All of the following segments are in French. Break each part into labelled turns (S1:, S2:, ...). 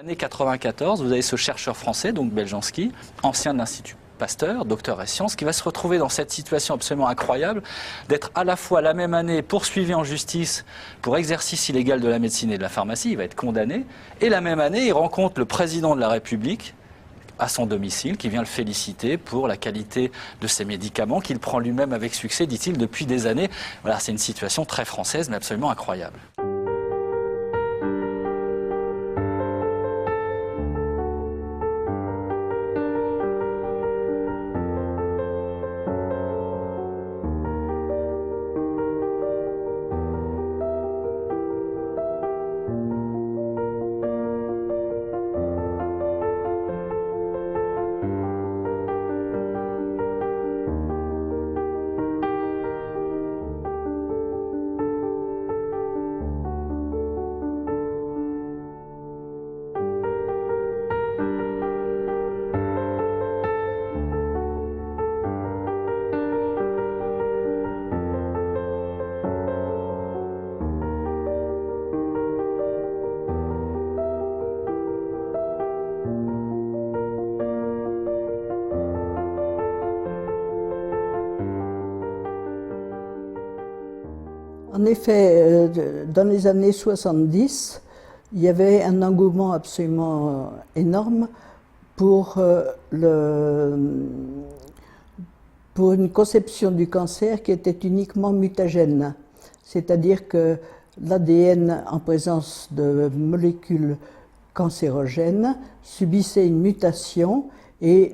S1: L'année 94, vous avez ce chercheur français, donc Beljanski, ancien de l'Institut Pasteur, docteur en sciences, qui va se retrouver dans cette situation absolument incroyable d'être à la fois la même année poursuivi en justice pour exercice illégal de la médecine et de la pharmacie, il va être condamné, et la même année, il rencontre le président de la République à son domicile, qui vient le féliciter pour la qualité de ses médicaments, qu'il prend lui-même avec succès, dit-il, depuis des années. Voilà, c'est une situation très française, mais absolument incroyable.
S2: En effet, dans les années 70, il y avait un engouement absolument énorme pour une conception du cancer qui était uniquement mutagène. C'est-à-dire que l'ADN en présence de molécules cancérogènes subissait une mutation et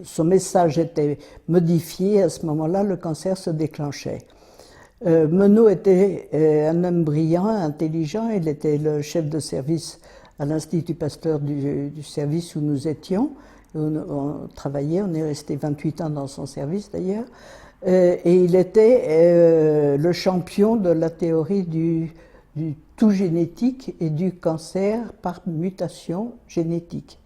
S2: son message était modifié. À ce moment-là, le cancer se déclenchait. Monod était un homme brillant, intelligent. Il était le chef de service à l'Institut Pasteur du service où nous étions. On travaillait, on est resté 28 ans dans son service d'ailleurs. Et il était le champion de la théorie du tout génétique et du cancer par mutation génétique.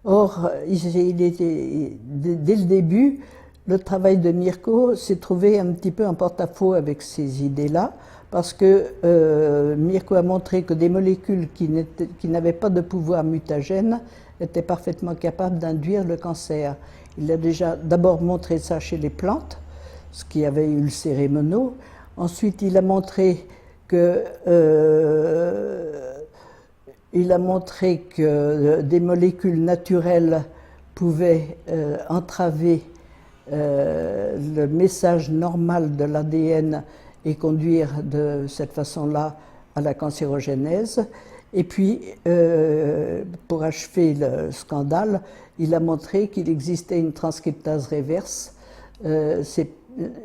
S2: Or, il était, dès le début, le travail de Mirko s'est trouvé un petit peu en porte-à-faux avec ces idées-là, parce que Mirko a montré que des molécules qui n'avaient pas de pouvoir mutagène étaient parfaitement capables d'induire le cancer. Il a déjà d'abord montré ça chez les plantes, ce qui avait ulcéré Monod. Ensuite, il a montré que des molécules naturelles pouvaient entraver le message normal de l'ADN et conduire de cette façon-là à la cancérogénèse. Et puis, pour achever le scandale, il a montré qu'il existait une transcriptase réverse. C'est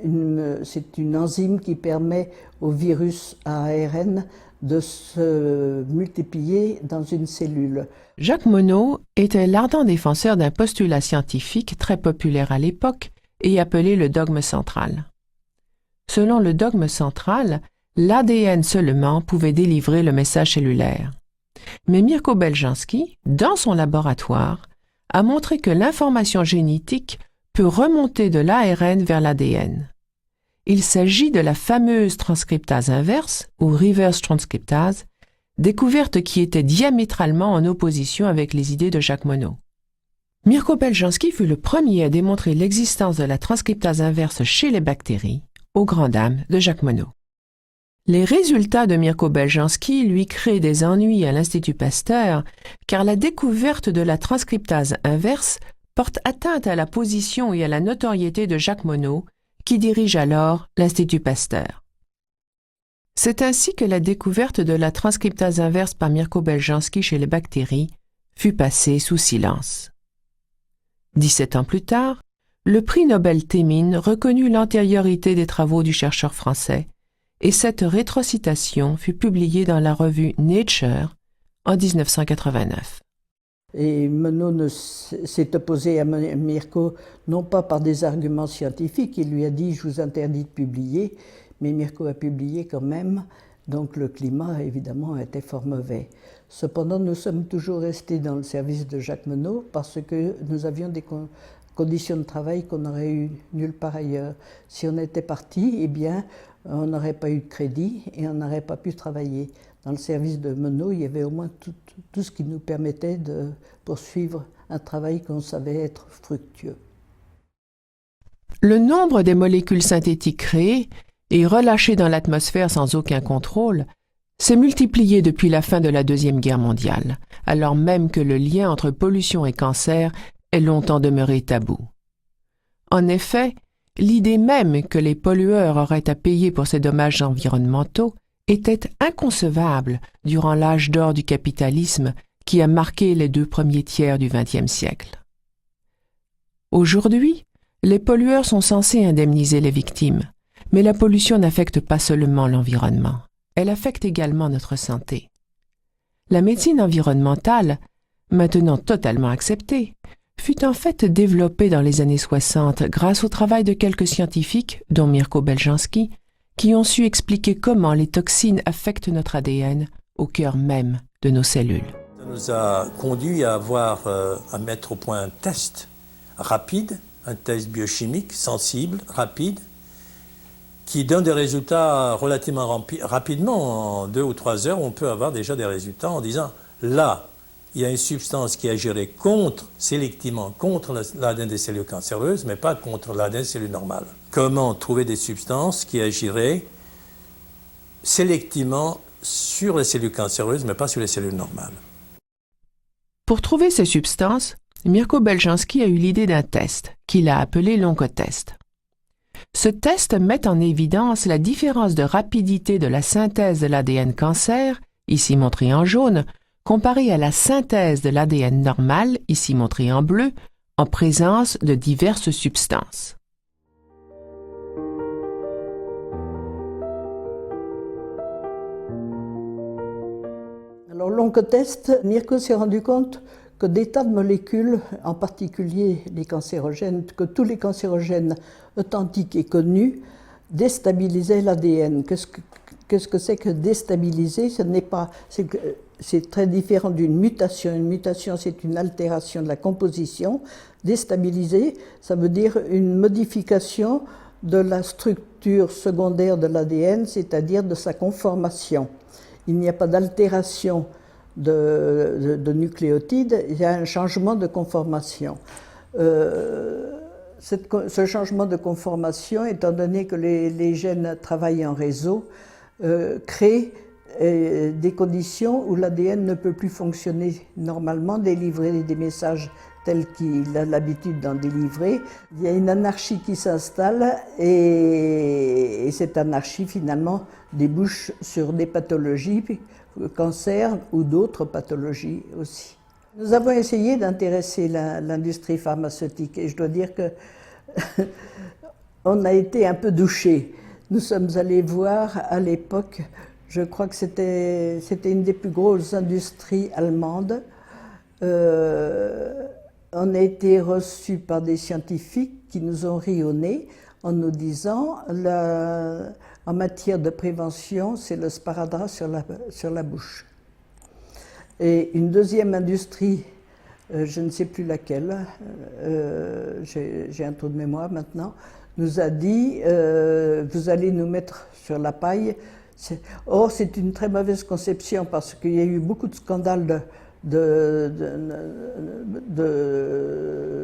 S2: une enzyme qui permet au virus à ARN de se multiplier dans une cellule.
S3: Jacques Monod était l'ardent défenseur d'un postulat scientifique très populaire à l'époque et appelé le dogme central. Selon le dogme central, l'ADN seulement pouvait délivrer le message cellulaire. Mais Mirko Beljanski, dans son laboratoire, a montré que l'information génétique peut remonter de l'ARN vers l'ADN. Il s'agit de la fameuse transcriptase inverse, ou reverse transcriptase, découverte qui était diamétralement en opposition avec les idées de Jacques Monod. Mirko Beljanski fut le premier à démontrer l'existence de la transcriptase inverse chez les bactéries, aux grandes dames de Jacques Monod. Les résultats de Mirko Beljanski lui créent des ennuis à l'Institut Pasteur, car la découverte de la transcriptase inverse porte atteinte à la position et à la notoriété de Jacques Monod, qui dirige alors l'Institut Pasteur. C'est ainsi que la découverte de la transcriptase inverse par Mirko Beljanski chez les bactéries fut passée sous silence. 17 ans plus tard, le prix Nobel Thémines reconnut l'antériorité des travaux du chercheur français, et cette rétrocitation fut publiée dans la revue Nature en 1989.
S2: Et Monod s'est opposé à Mirko, non pas par des arguments scientifiques, il lui a dit « je vous interdis de publier », mais Mirko a publié quand même, donc le climat évidemment était fort mauvais. Cependant, nous sommes toujours restés dans le service de Jacques Monod parce que nous avions des conditions de travail qu'on n'aurait eu nulle part ailleurs. Si on était parti, eh bien, on n'aurait pas eu de crédit et on n'aurait pas pu travailler. dans le service de Monod, il y avait au moins tout ce qui nous permettait de poursuivre un travail qu'on savait être fructueux.
S3: Le nombre des molécules synthétiques créées et relâchées dans l'atmosphère sans aucun contrôle s'est multiplié depuis la fin de la Deuxième Guerre mondiale, alors même que le lien entre pollution et cancer est longtemps demeuré tabou. En effet, l'idée même que les pollueurs auraient à payer pour ces dommages environnementaux était inconcevable durant l'âge d'or du capitalisme qui a marqué les 2 premiers tiers du XXe siècle. Aujourd'hui, les pollueurs sont censés indemniser les victimes, mais la pollution n'affecte pas seulement l'environnement, elle affecte également notre santé. La médecine environnementale, maintenant totalement acceptée, fut en fait développée dans les années 60 grâce au travail de quelques scientifiques, dont Mirko Beljanski, qui ont su expliquer comment les toxines affectent notre ADN au cœur même de nos cellules.
S4: Ça nous a conduit à mettre au point un test rapide, un test biochimique, sensible, rapide, qui donne des résultats relativement rapidement. En 2 ou 3 heures, on peut avoir déjà des résultats en disant là, il y a une substance qui agirait sélectivement contre l'ADN des cellules cancéreuses, mais pas contre l'ADN des cellules normales. Comment trouver des substances qui agiraient sélectivement sur les cellules cancéreuses, mais pas sur les cellules normales?
S3: Pour trouver ces substances, Mirko Beljanski a eu l'idée d'un test, qu'il a appelé l'oncotest. Ce test met en évidence la différence de rapidité de la synthèse de l'ADN cancer, ici montré en jaune, comparée à la synthèse de l'ADN normal, ici montré en bleu, en présence de diverses substances.
S2: Alors l'oncotest, Mirko s'est rendu compte que des tas de molécules, en particulier les cancérogènes, que tous les cancérogènes authentiques et connus déstabilisaient l'ADN. Qu'est-ce que c'est que déstabiliser? C'est très différent d'une mutation. Une mutation, c'est une altération de la composition. Déstabiliser, ça veut dire une modification de la structure secondaire de l'ADN, c'est-à-dire de sa conformation. Il n'y a pas d'altération de nucléotides, il y a un changement de conformation. Ce changement de conformation, étant donné que les gènes travaillent en réseau, crée des conditions où l'ADN ne peut plus fonctionner normalement, délivrer des messages tels qu'il a l'habitude d'en délivrer. Il y a une anarchie qui s'installe et cette anarchie finalement débouche sur des pathologies, cancer ou d'autres pathologies aussi. Nous avons essayé d'intéresser l'industrie pharmaceutique et je dois dire que on a été un peu douchés. Nous sommes allés voir à l'époque, je crois que c'était une des plus grosses industries allemandes. On a été reçus par des scientifiques qui nous ont ri au nez en nous disant en matière de prévention, c'est le sparadrap sur la bouche. Et une deuxième industrie, je ne sais plus laquelle, j'ai un trou de mémoire maintenant, nous a dit vous allez nous mettre sur la paille. Or, c'est une très mauvaise conception parce qu'il y a eu beaucoup de scandales de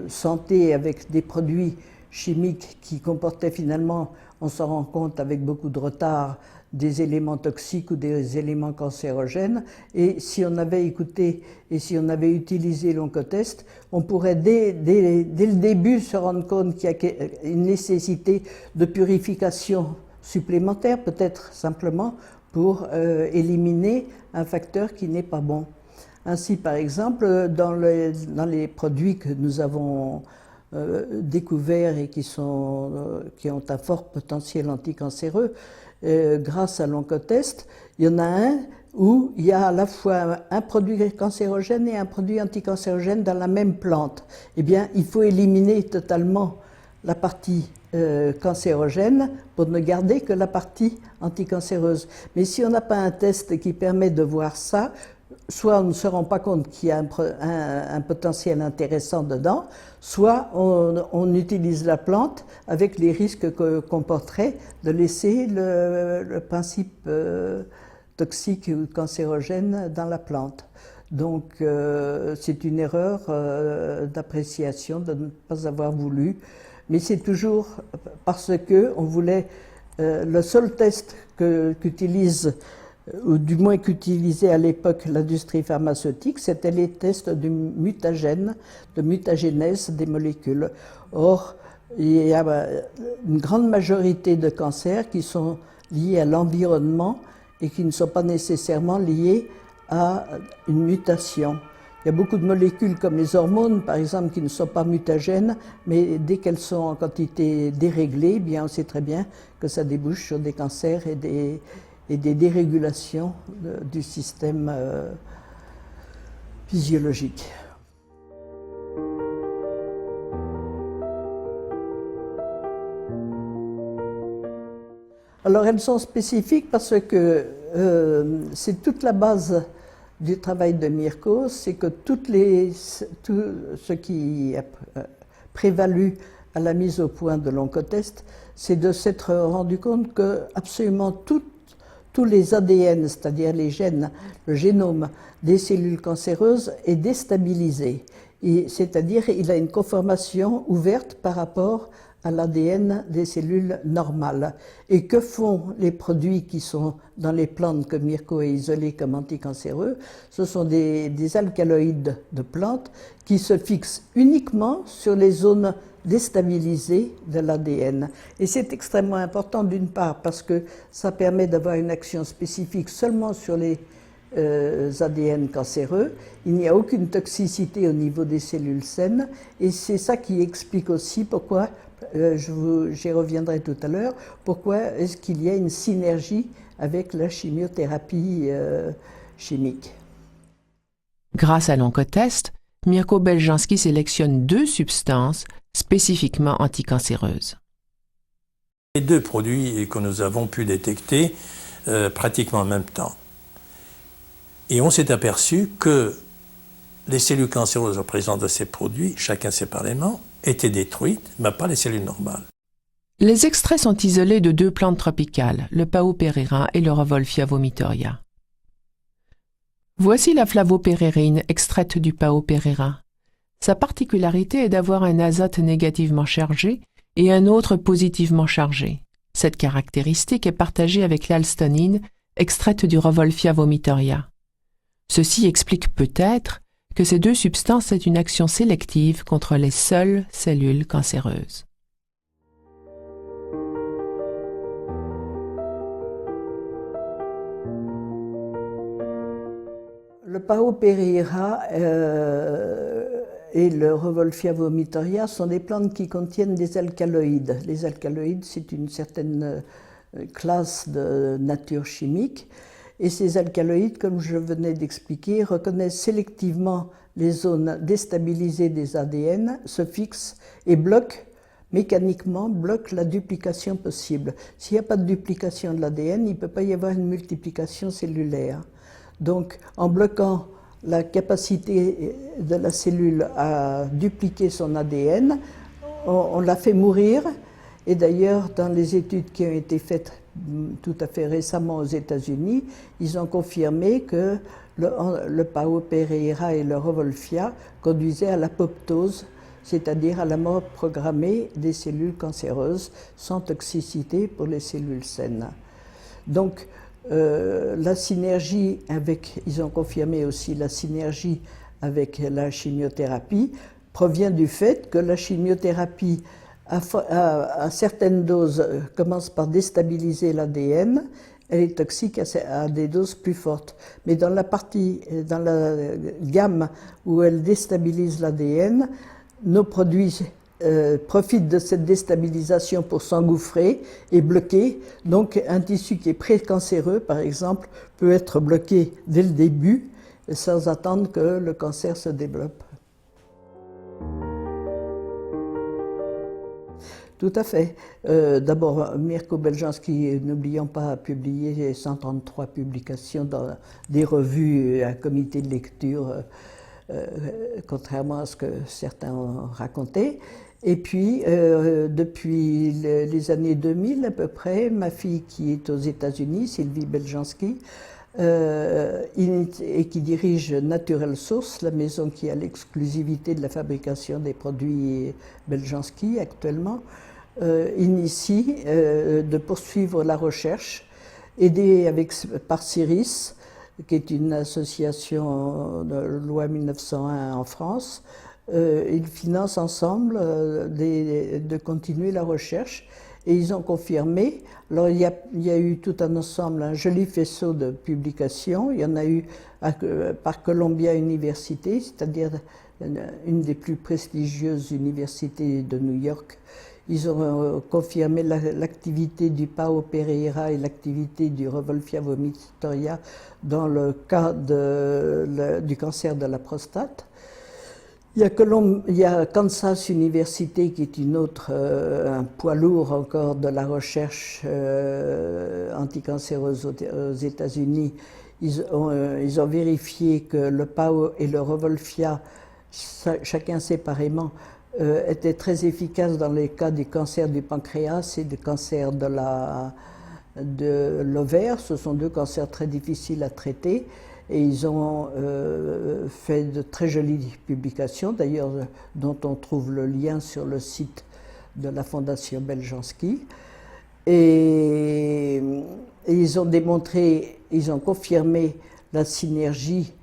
S2: santé avec des produits chimiques qui comportaient finalement, on s'en rend compte avec beaucoup de retard, des éléments toxiques ou des éléments cancérogènes. Et si on avait écouté et si on avait utilisé l'oncotest, on pourrait dès le début se rendre compte qu'il y a une nécessité de purification supplémentaire, peut-être simplement pour éliminer un facteur qui n'est pas bon. Ainsi, par exemple, dans les produits que nous avons découverts et qui ont un fort potentiel anticancéreux, grâce à l'oncotest, il y en a un où il y a à la fois un produit cancérogène et un produit anticancérogène dans la même plante. Eh bien, il faut éliminer totalement la partie cancérogène pour ne garder que la partie anticancéreuse. Mais si on n'a pas un test qui permet de voir ça, soit on ne se rend pas compte qu'il y a un potentiel intéressant dedans, soit on utilise la plante avec les risques que comporterait de laisser le principe toxiques ou cancérogènes dans la plante. Donc c'est une erreur d'appréciation de ne pas avoir voulu, mais c'est toujours parce que on voulait le seul test qu'utilise, ou du moins qu'utilisait à l'époque l'industrie pharmaceutique, c'était les tests de mutagène, de mutagénèse des molécules. Or, il y a une grande majorité de cancers qui sont liés à l'environnement et qui ne sont pas nécessairement liés à une mutation. Il y a beaucoup de molécules comme les hormones, par exemple, qui ne sont pas mutagènes, mais dès qu'elles sont en quantité déréglée, eh bien, on sait très bien que ça débouche sur des cancers et des dérégulations du système physiologique. Alors elles sont spécifiques parce que c'est toute la base du travail de Mirko, c'est que tout ce qui a prévalu à la mise au point de l'oncotest, c'est de s'être rendu compte que absolument tous les ADN, c'est-à-dire les gènes, le génome des cellules cancéreuses est déstabilisé. C'est-à-dire il a une conformation ouverte par rapport à l'ADN des cellules normales. Et que font les produits qui sont dans les plantes que Mirko a isolés comme anticancéreux? Ce sont des alcaloïdes de plantes qui se fixent uniquement sur les zones déstabilisées de l'ADN. Et c'est extrêmement important d'une part parce que ça permet d'avoir une action spécifique seulement sur les ADN cancéreux. Il n'y a aucune toxicité au niveau des cellules saines et c'est ça qui explique aussi pourquoi, j'y reviendrai tout à l'heure, pourquoi est-ce qu'il y a une synergie avec la chimiothérapie chimique.
S3: Grâce à l'oncotest, Mirko Beljanski sélectionne 2 substances spécifiquement anticancéreuses.
S4: Les 2 produits que nous avons pu détecter pratiquement en même temps. Et on s'est aperçu que les cellules cancéreuses présentes de ces produits, chacun séparément, étaient détruites, mais pas les cellules normales.
S3: Les extraits sont isolés de 2 plantes tropicales, le Pao pereira et le Revolfia vomitoria. Voici la flavopérérine extraite du Pao pereira. Sa particularité est d'avoir un azote négativement chargé et un autre positivement chargé. Cette caractéristique est partagée avec l'alstonine extraite du Revolfia vomitoria. Ceci explique peut-être que ces 2 substances aient une action sélective contre les seules cellules cancéreuses.
S2: Le Pao pereira et le Revolfia vomitoria sont des plantes qui contiennent des alcaloïdes. Les alcaloïdes, c'est une certaine classe de nature chimique. Et ces alcaloïdes, comme je venais d'expliquer, reconnaissent sélectivement les zones déstabilisées des ADN, se fixent et mécaniquement bloquent la duplication possible. S'il n'y a pas de duplication de l'ADN, il ne peut pas y avoir une multiplication cellulaire. Donc, en bloquant la capacité de la cellule à dupliquer son ADN, on la fait mourir. Et d'ailleurs, dans les études qui ont été faites tout à fait récemment aux États-Unis, ils ont confirmé que le Pao pereira et le Revolfia conduisaient à l'apoptose, c'est-à-dire à la mort programmée des cellules cancéreuses sans toxicité pour les cellules saines. Donc, la synergie ils ont confirmé aussi la synergie avec la chimiothérapie, provient du fait que la chimiothérapie à certaines doses commence par déstabiliser l'ADN, elle est toxique à des doses plus fortes. Mais dans la gamme où elle déstabilise l'ADN, nos produits profitent de cette déstabilisation pour s'engouffrer et bloquer. Donc un tissu qui est précancéreux, par exemple, peut être bloqué dès le début sans attendre que le cancer se développe. Tout à fait. D'abord, Mirko Beljanski, n'oublions pas, a publié 133 publications dans des revues et un comité de lecture, contrairement à ce que certains ont raconté. Et puis, depuis les années 2000 à peu près, ma fille qui est aux États-Unis, Sylvie Beljanski, et qui dirige Naturel Source, la maison qui a l'exclusivité de la fabrication des produits Beljanski actuellement, initie de poursuivre la recherche, aidée par CIRIS, qui est une association de loi 1901 en France. Ils financent ensemble de continuer la recherche. Et ils ont confirmé. Alors, il y a eu tout un ensemble, un joli faisceau de publications. Il y en a eu par Columbia University, c'est-à-dire une des plus prestigieuses universités de New York. Ils ont confirmé l'activité du Pao Pereira et l'activité du Revolfia vomitoria dans le cas du cancer de la prostate. Il y a Kansas University qui est un poids lourd encore de la recherche anticancéreuse aux États-Unis. Ils ont vérifié que le Pao et le Revolfia, chacun séparément, étaient très efficaces dans les cas du cancer du pancréas et du cancer de l'ovaire. Ce sont deux cancers très difficiles à traiter. Et ils ont fait de très jolies publications, d'ailleurs dont on trouve le lien sur le site de la Fondation Beljanski. Et ils ont confirmé la synergie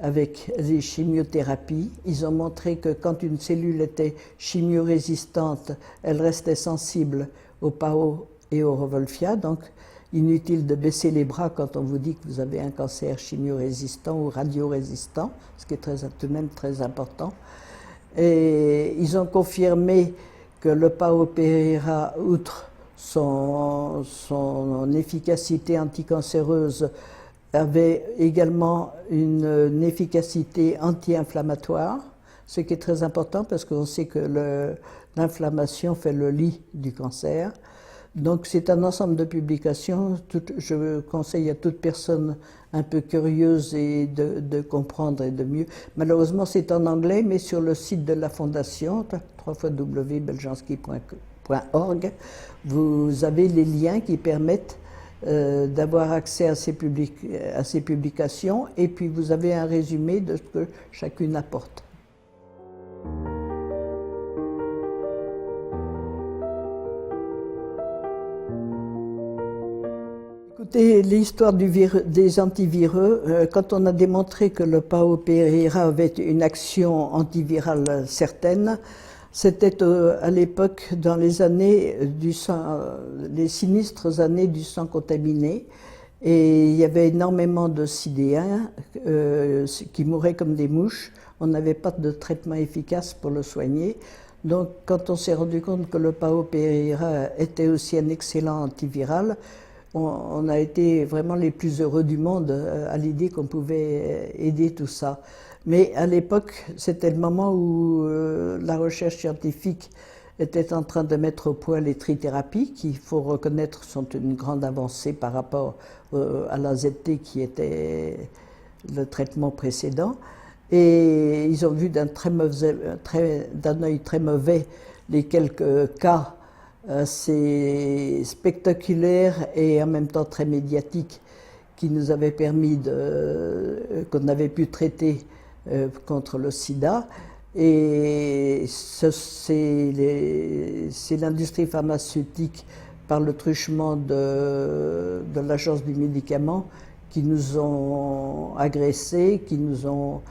S2: avec les chimiothérapies. Ils ont montré que quand une cellule était chimiorésistante, elle restait sensible au Pao et au Revolfia. Donc, inutile de baisser les bras quand on vous dit que vous avez un cancer chimiorésistant ou radiorésistant, ce qui est tout de même très important. Et ils ont confirmé que le Pao Pereira, outre son efficacité anticancéreuse, avait également une efficacité anti-inflammatoire, ce qui est très important parce qu'on sait que l'inflammation fait le lit du cancer. Donc c'est un ensemble de publications. Je conseille à toute personne un peu curieuse et de comprendre et de mieux. Malheureusement c'est en anglais, mais sur le site de la Fondation, www.beljanski.org, vous avez les liens qui permettent d'avoir accès à ces publications, et puis vous avez un résumé de ce que chacune apporte. Écoutez, l'histoire des antivireux, quand on a démontré que le Pao Pereira avait une action antivirale certaine, c'était à l'époque dans les années les sinistres années du sang contaminé, et il y avait énormément de sidéens qui mouraient comme des mouches. On n'avait pas de traitement efficace pour le soigner. Donc quand on s'est rendu compte que le Pao Pereira était aussi un excellent antiviral, on a été vraiment les plus heureux du monde à l'idée qu'on pouvait aider tout ça. Mais à l'époque, c'était le moment où la recherche scientifique était en train de mettre au point les trithérapies, qui, il faut reconnaître, sont une grande avancée par rapport à la ZT qui était le traitement précédent. Et ils ont vu d'un œil très mauvais les quelques cas assez spectaculaires et en même temps très médiatiques qui nous avaient permis qu'on avait pu traiter contre le sida. Et c'est l'industrie pharmaceutique, par le truchement de l'agence du médicament, qui nous ont agressés, qui ont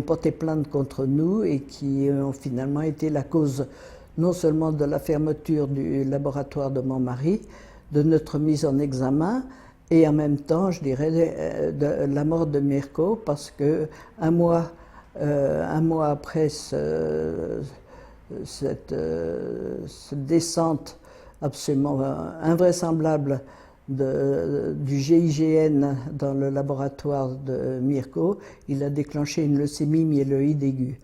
S2: porté plainte contre nous et qui ont finalement été la cause non seulement de la fermeture du laboratoire de Montmarie, de notre mise en examen, et en même temps, je dirais, de la mort de Mirko, parce que un mois après cette descente absolument invraisemblable du GIGN dans le laboratoire de Mirko, il a déclenché une leucémie myéloïde aiguë.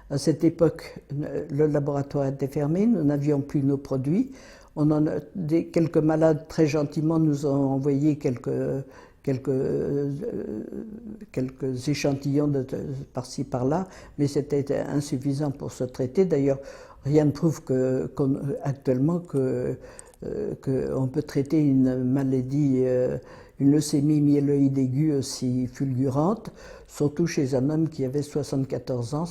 S2: À cette époque, le laboratoire était fermé, nous n'avions plus nos produits. Quelques malades très gentiment nous ont envoyé quelques échantillons par-ci par-là, mais c'était insuffisant pour se traiter. D'ailleurs, rien ne prouve actuellement qu'on peut traiter une maladie, une leucémie myéloïde aiguë aussi fulgurante, surtout chez un homme qui avait 74 ans.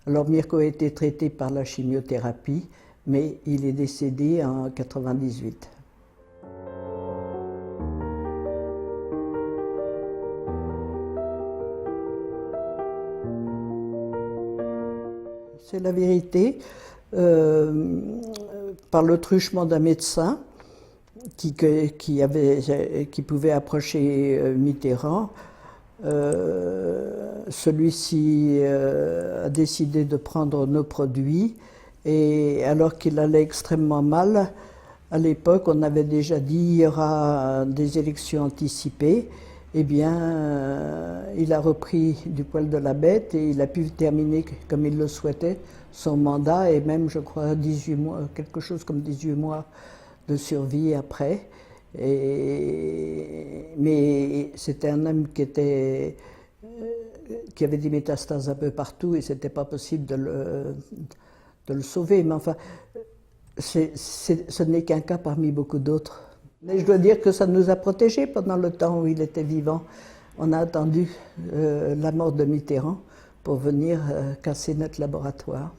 S2: Alors Mirko a été traité par la chimiothérapie, mais il est décédé en 98. C'est la vérité. Par le truchement d'un médecin qui pouvait approcher Mitterrand, celui-ci a décidé de prendre nos produits, et alors qu'il allait extrêmement mal, à l'époque on avait déjà dit il y aura des élections anticipées. Eh bien, il a repris du poil de la bête et il a pu terminer, comme il le souhaitait, son mandat, et même, je crois, 18 mois, quelque chose comme 18 mois de survie après. Mais c'était un homme qui avait des métastases un peu partout et c'était pas possible de le sauver. Mais enfin, ce n'est qu'un cas parmi beaucoup d'autres. Mais je dois dire que ça nous a protégés pendant le temps où il était vivant. On a attendu la mort de Mitterrand pour venir casser notre laboratoire.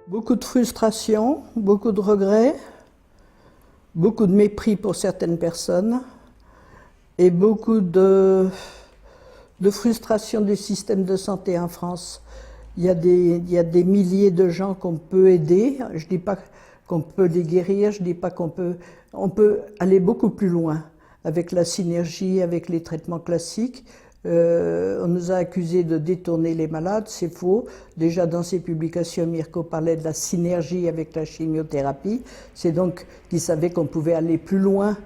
S2: Beaucoup de frustration, beaucoup de regrets, beaucoup de mépris pour certaines personnes et beaucoup de frustration du système de santé en France. Il y a des milliers de gens qu'on peut aider. Je ne dis pas qu'on peut les guérir, je ne dis pas on peut aller beaucoup plus loin avec la synergie, avec les traitements classiques. On nous a accusés de détourner les malades, c'est faux. Déjà dans ses publications, Mirko parlait de la synergie avec la chimiothérapie. C'est donc qu'il savait qu'on pouvait aller plus loin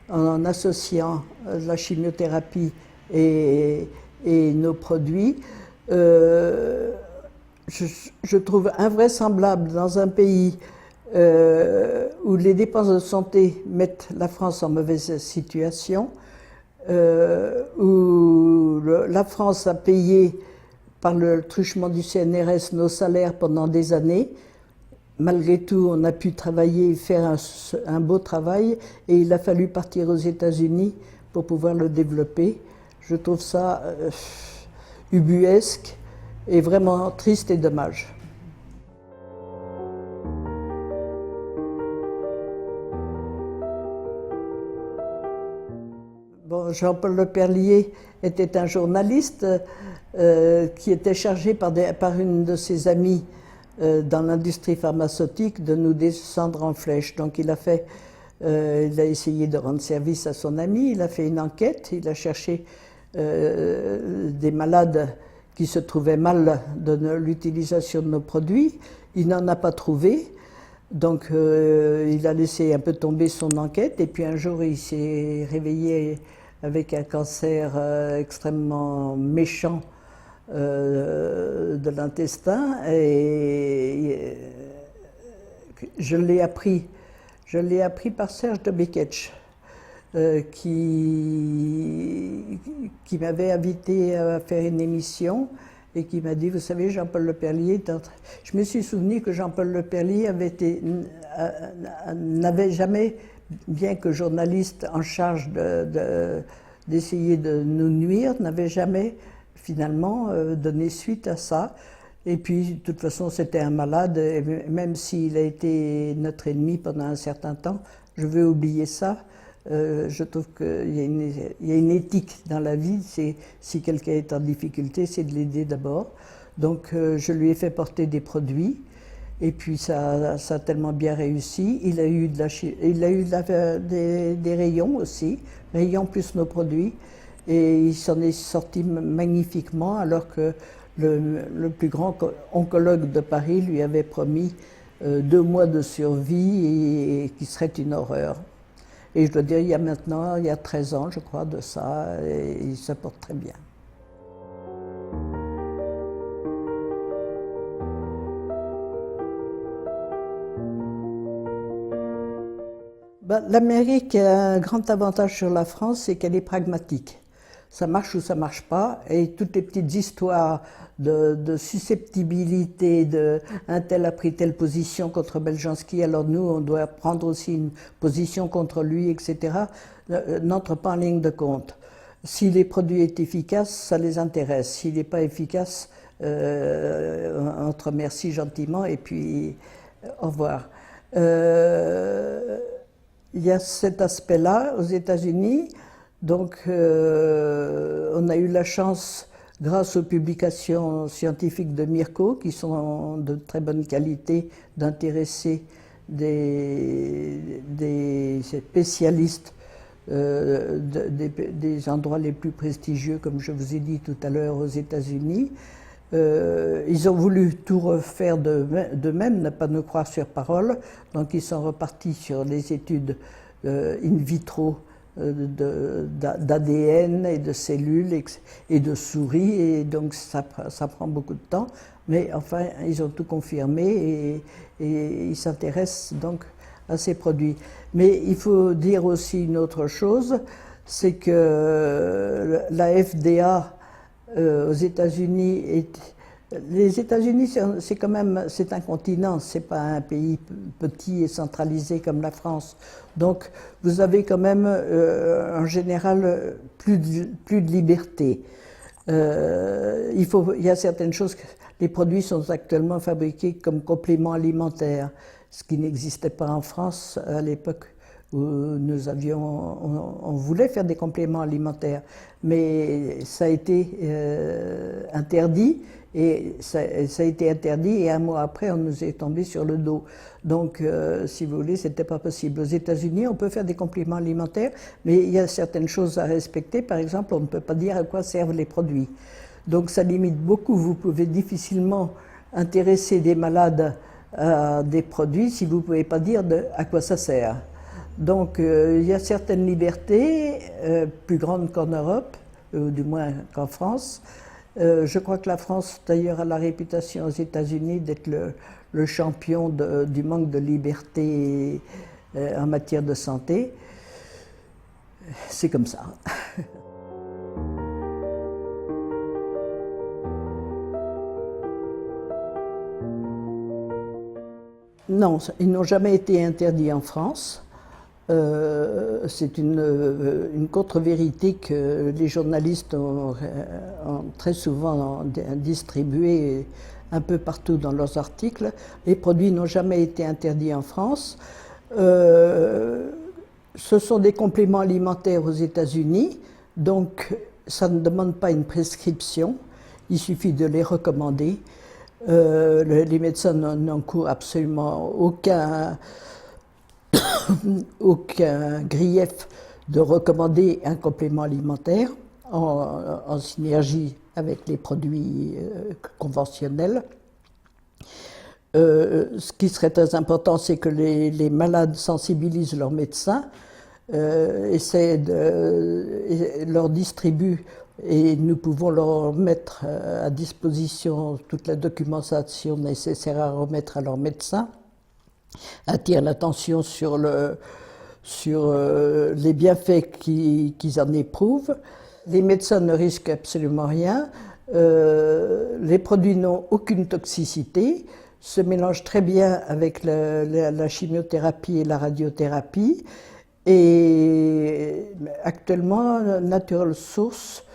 S2: en associant la chimiothérapie et nos produits. Je trouve invraisemblable dans un pays où les dépenses de santé mettent la France en mauvaise situation, où la France a payé par le truchement du CNRS nos salaires pendant des années. Malgré tout, on a pu travailler et faire un beau travail et il a fallu partir aux États-Unis pour pouvoir le développer. Je trouve ça ubuesque et vraiment triste et dommage. Bon, Jean-Paul Leperlier était un journaliste qui était chargé par une de ses amies dans l'industrie pharmaceutique de nous descendre en flèche. Donc il a essayé de rendre service à son ami, il a fait une enquête, il a cherché des malades qui se trouvaient mal de l'utilisation de nos produits, il n'en a pas trouvé. Donc il a laissé un peu tomber son enquête et puis un jour il s'est réveillé avec un cancer extrêmement méchant de l'intestin et je l'ai appris par Serge de Beketch qui m'avait invité à faire une émission et qui m'a dit, vous savez, Jean-Paul Leperlier, je me suis souvenu que Jean-Paul Leperlier n'avait jamais, bien que journaliste en charge d'essayer de nous nuire, n'avait jamais finalement donné suite à ça. Et puis, de toute façon, c'était un malade, et même s'il a été notre ennemi pendant un certain temps, je veux oublier ça. Je trouve qu'il y a une éthique dans la vie, si quelqu'un est en difficulté, c'est de l'aider d'abord. Donc je lui ai fait porter des produits, et puis ça a tellement bien réussi. Il a eu des rayons aussi, rayons plus nos produits, et il s'en est sorti magnifiquement, alors que le plus grand oncologue de Paris lui avait promis 2 mois de survie et qui serait une horreur. Et je dois dire, il y a 13 ans, je crois, de ça, et il se porte très bien. L'Amérique a un grand avantage sur la France, c'est qu'elle est pragmatique. ça marche ou ça marche pas, et toutes les petites histoires de susceptibilité, un tel a pris telle position contre Beljanski, alors nous on doit prendre aussi une position contre lui, etc., n'entrent pas en ligne de compte. Si les produits est efficace, ça les intéresse. S'il n'est pas efficace, on te remercie gentiment et puis au revoir. Il y a cet aspect-là aux États-Unis. Donc, on a eu la chance, grâce aux publications scientifiques de Mirko, qui sont de très bonne qualité, d'intéresser des spécialistes des endroits les plus prestigieux, comme je vous ai dit tout à l'heure, aux États-Unis. Ils ont voulu tout refaire d'eux-mêmes, ne pas nous croire sur parole, donc ils sont repartis sur les études in vitro d'ADN et de cellules et de souris, et donc ça prend beaucoup de temps, mais enfin ils ont tout confirmé et ils s'intéressent donc à ces produits. Mais il faut dire aussi une autre chose, c'est que la FDA aux États-Unis, les États-Unis c'est quand même, c'est un continent, c'est pas un pays petit et centralisé comme la France. Donc vous avez quand même en général plus de liberté. Il y a certaines choses, les produits sont actuellement fabriqués comme compléments alimentaires, ce qui n'existait pas en France à l'époque où on voulait faire des compléments alimentaires, mais ça a été interdit, et ça a été interdit, et un mois après on nous est tombé sur le dos. Donc si vous voulez, c'était pas possible. Aux États-Unis, on peut faire des compléments alimentaires, mais il y a certaines choses à respecter. Par exemple, on ne peut pas dire à quoi servent les produits. Donc ça limite beaucoup. Vous pouvez difficilement intéresser des malades à des produits si vous ne pouvez pas dire à quoi ça sert. Donc il y a certaines libertés, plus grandes qu'en Europe, ou du moins qu'en France. Je crois que la France, d'ailleurs, a la réputation aux États-Unis d'être le champion du manque de liberté en matière de santé. C'est comme ça. Non, ils n'ont jamais été interdits en France. C'est une contre-vérité que les journalistes ont très souvent distribuée un peu partout dans leurs articles. Les produits n'ont jamais été interdits en France. Ce sont des compléments alimentaires aux États-Unis, donc ça ne demande pas une prescription, il suffit de les recommander. Les médecins n'encourent absolument aucun grief de recommander un complément alimentaire en synergie avec les produits conventionnels. Ce qui serait très important, c'est que les malades sensibilisent leurs médecins, leur distribuent, et nous pouvons leur mettre à disposition toute la documentation nécessaire à remettre à leurs médecins, attirent l'attention sur les bienfaits qu'ils en éprouvent. Les médecins ne risquent absolument rien. Les produits n'ont aucune toxicité, se mélangent très bien avec la chimiothérapie et la radiothérapie. Et actuellement, Natural Source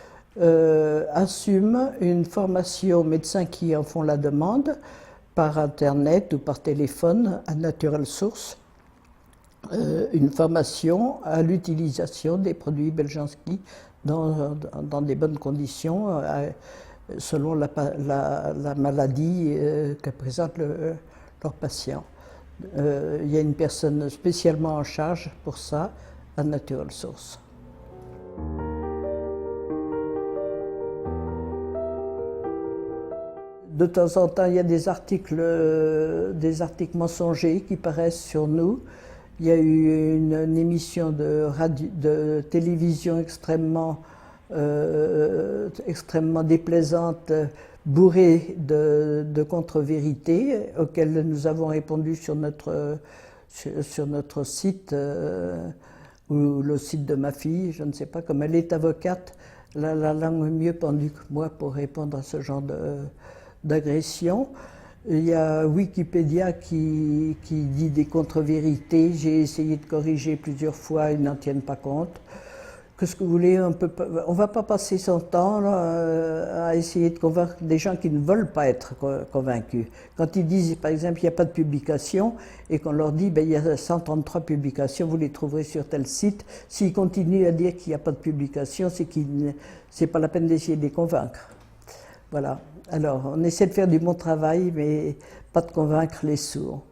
S2: assume une formation aux médecins qui en font la demande par Internet ou par téléphone à Natural Source, une formation à l'utilisation des produits Beljanski dans des bonnes conditions, selon la maladie que présente leur patient. Il y a une personne spécialement en charge pour ça à Natural Source. De temps en temps, il y a des articles mensongers qui paraissent sur nous. Il y a eu une émission de télévision extrêmement déplaisante, bourrée de contre-vérités, auxquelles nous avons répondu sur notre site, ou le site de ma fille, je ne sais pas, comme elle est avocate, la langue mieux pendue que moi pour répondre à ce genre d'agression. Il y a Wikipédia qui dit des contre-vérités. J'ai essayé de corriger plusieurs fois, ils n'en tiennent pas compte. Qu'est-ce que vous voulez, on ne va pas passer son temps là, à essayer de convaincre des gens qui ne veulent pas être convaincus. Quand ils disent, par exemple, il n'y a pas de publication, et qu'on leur dit, il y a 133 publications, vous les trouverez sur tel site, s'ils continuent à dire qu'il n'y a pas de publication, c'est pas la peine d'essayer de les convaincre. Voilà. Alors, on essaie de faire du bon travail, mais pas de convaincre les sourds.